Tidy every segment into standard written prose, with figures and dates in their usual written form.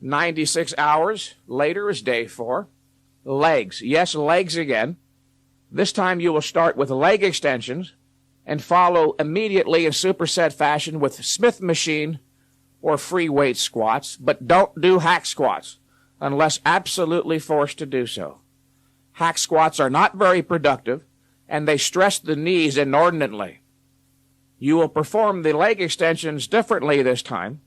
96 hours later is day 4. Legs. Yes, legs again. This time you will start with leg extensions and follow immediately in superset fashion with Smith machine or free weight squats, but don't do hack squats unless absolutely forced to do so. Hack squats are not very productive, and they stress the knees inordinately. You will perform the leg extensions differently this time,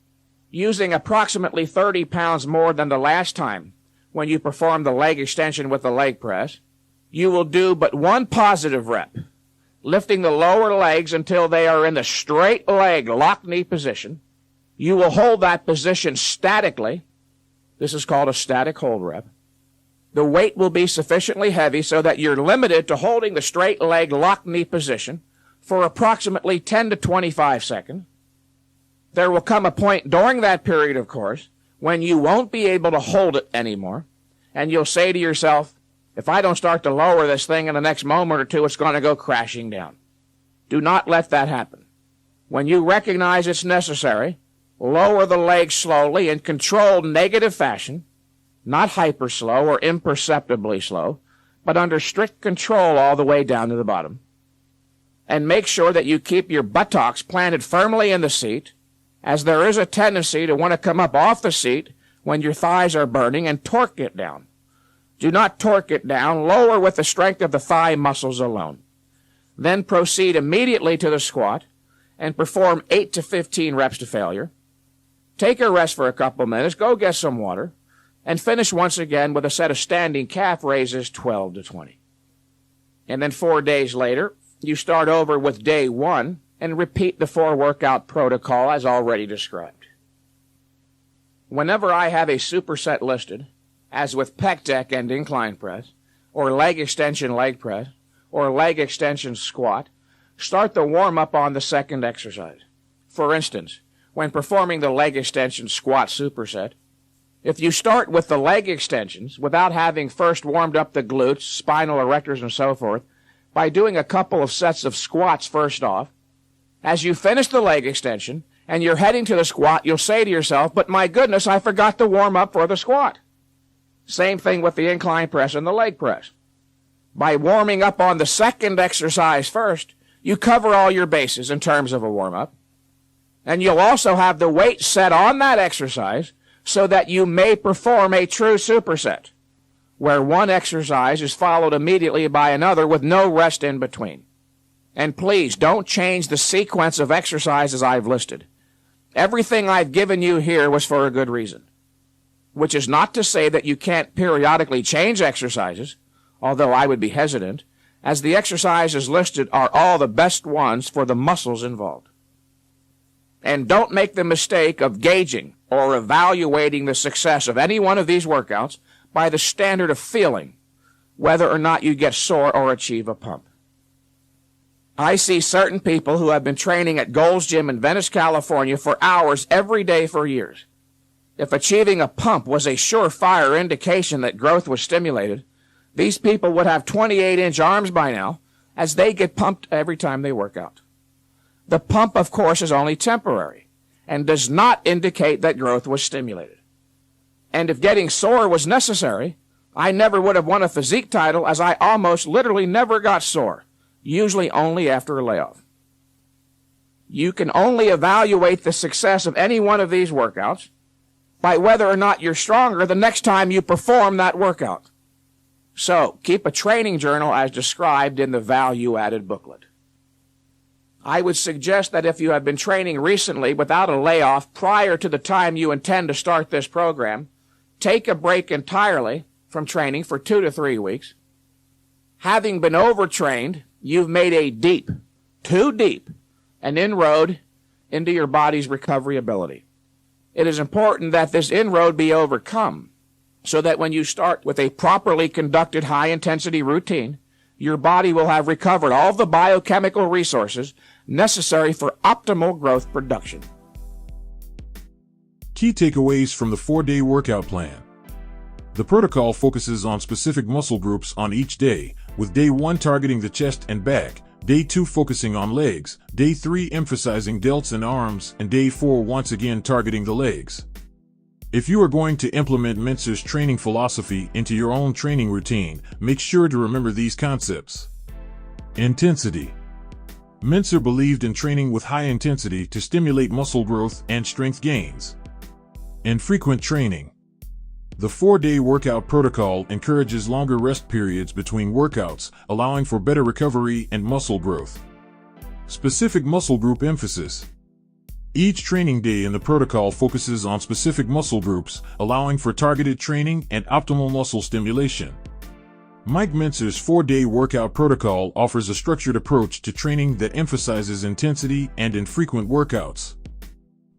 using approximately 30 pounds more than the last time when you perform the leg extension with the leg press. You will do but one positive rep, lifting the lower legs until they are in the straight leg locked knee position. You will hold that position statically. This is called a static hold rep. The weight will be sufficiently heavy so that you're limited to holding the straight leg locked knee position for approximately 10 to 25 seconds. There will come a point during that period, of course, when you won't be able to hold it anymore, and you'll say to yourself, if I don't start to lower this thing in the next moment or two, it's going to go crashing down. Do not let that happen. When you recognize it's necessary, lower the legs slowly in controlled negative fashion, not hyper slow or imperceptibly slow, but under strict control all the way down to the bottom. And make sure that you keep your buttocks planted firmly in the seat, as there is a tendency to want to come up off the seat when your thighs are burning, and torque it down. Do not torque it down. Lower with the strength of the thigh muscles alone. Then proceed immediately to the squat and perform 8 to 15 reps to failure. Take a rest for a couple minutes, go get some water, and finish once again with a set of standing calf raises 12 to 20. And then 4 days later, you start over with day 1 and repeat the 4 workout protocol as already described. Whenever I have a superset listed, as with pec deck and incline press, or leg extension leg press, or leg extension squat, start the warm-up on the second exercise. For instance, when performing the leg extension squat superset, if you start with the leg extensions without having first warmed up the glutes, spinal erectors, and so forth, by doing a couple of sets of squats first off, as you finish the leg extension and you're heading to the squat, you'll say to yourself, but my goodness, I forgot to warm up for the squat. Same thing with the incline press and the leg press. By warming up on the second exercise first, you cover all your bases in terms of a warm-up. And you'll also have the weight set on that exercise so that you may perform a true superset, where one exercise is followed immediately by another with no rest in between. And please, don't change the sequence of exercises I've listed. Everything I've given you here was for a good reason, which is not to say that you can't periodically change exercises, although I would be hesitant, as the exercises listed are all the best ones for the muscles involved. And don't make the mistake of gauging or evaluating the success of any one of these workouts by the standard of feeling whether or not you get sore or achieve a pump. I see certain people who have been training at Gold's Gym in Venice, California for hours every day for years. If achieving a pump was a surefire indication that growth was stimulated, these people would have 28-inch arms by now, as they get pumped every time they work out. The pump, of course, is only temporary and does not indicate that growth was stimulated. And if getting sore was necessary, I never would have won a physique title, as I almost literally never got sore, usually only after a layoff. You can only evaluate the success of any one of these workouts by whether or not you're stronger the next time you perform that workout. So, keep a training journal as described in the value-added booklet. I would suggest that if you have been training recently without a layoff prior to the time you intend to start this program, take a break entirely from training for 2 to 3 weeks. Having been overtrained, you've made a deep, too deep, an inroad into your body's recovery ability. It is important that this inroad be overcome so that when you start with a properly conducted high-intensity routine, your body will have recovered all of the biochemical resources necessary for optimal growth production. Key takeaways from the 4-day workout plan. The protocol focuses on specific muscle groups on each day, with day 1 targeting the chest and back, day 2 focusing on legs, day 3 emphasizing delts and arms, and day 4 once again targeting the legs. If you are going to implement Mentzar's training philosophy into your own training routine, make sure to remember these concepts. Intensity. Mentzar believed in training with high intensity to stimulate muscle growth and strength gains. Infrequent training. The 4-day workout protocol encourages longer rest periods between workouts, allowing for better recovery and muscle growth. Specific muscle group emphasis. Each training day in the protocol focuses on specific muscle groups, allowing for targeted training and optimal muscle stimulation. Mike Mentzar's 4-day workout protocol offers a structured approach to training that emphasizes intensity and infrequent workouts.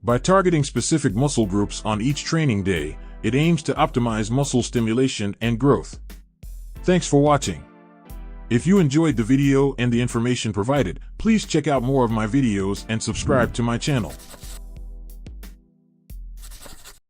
By targeting specific muscle groups on each training day, it aims to optimize muscle stimulation and growth. Thanks for watching. If you enjoyed the video and the information provided, please check out more of my videos and subscribe to my channel.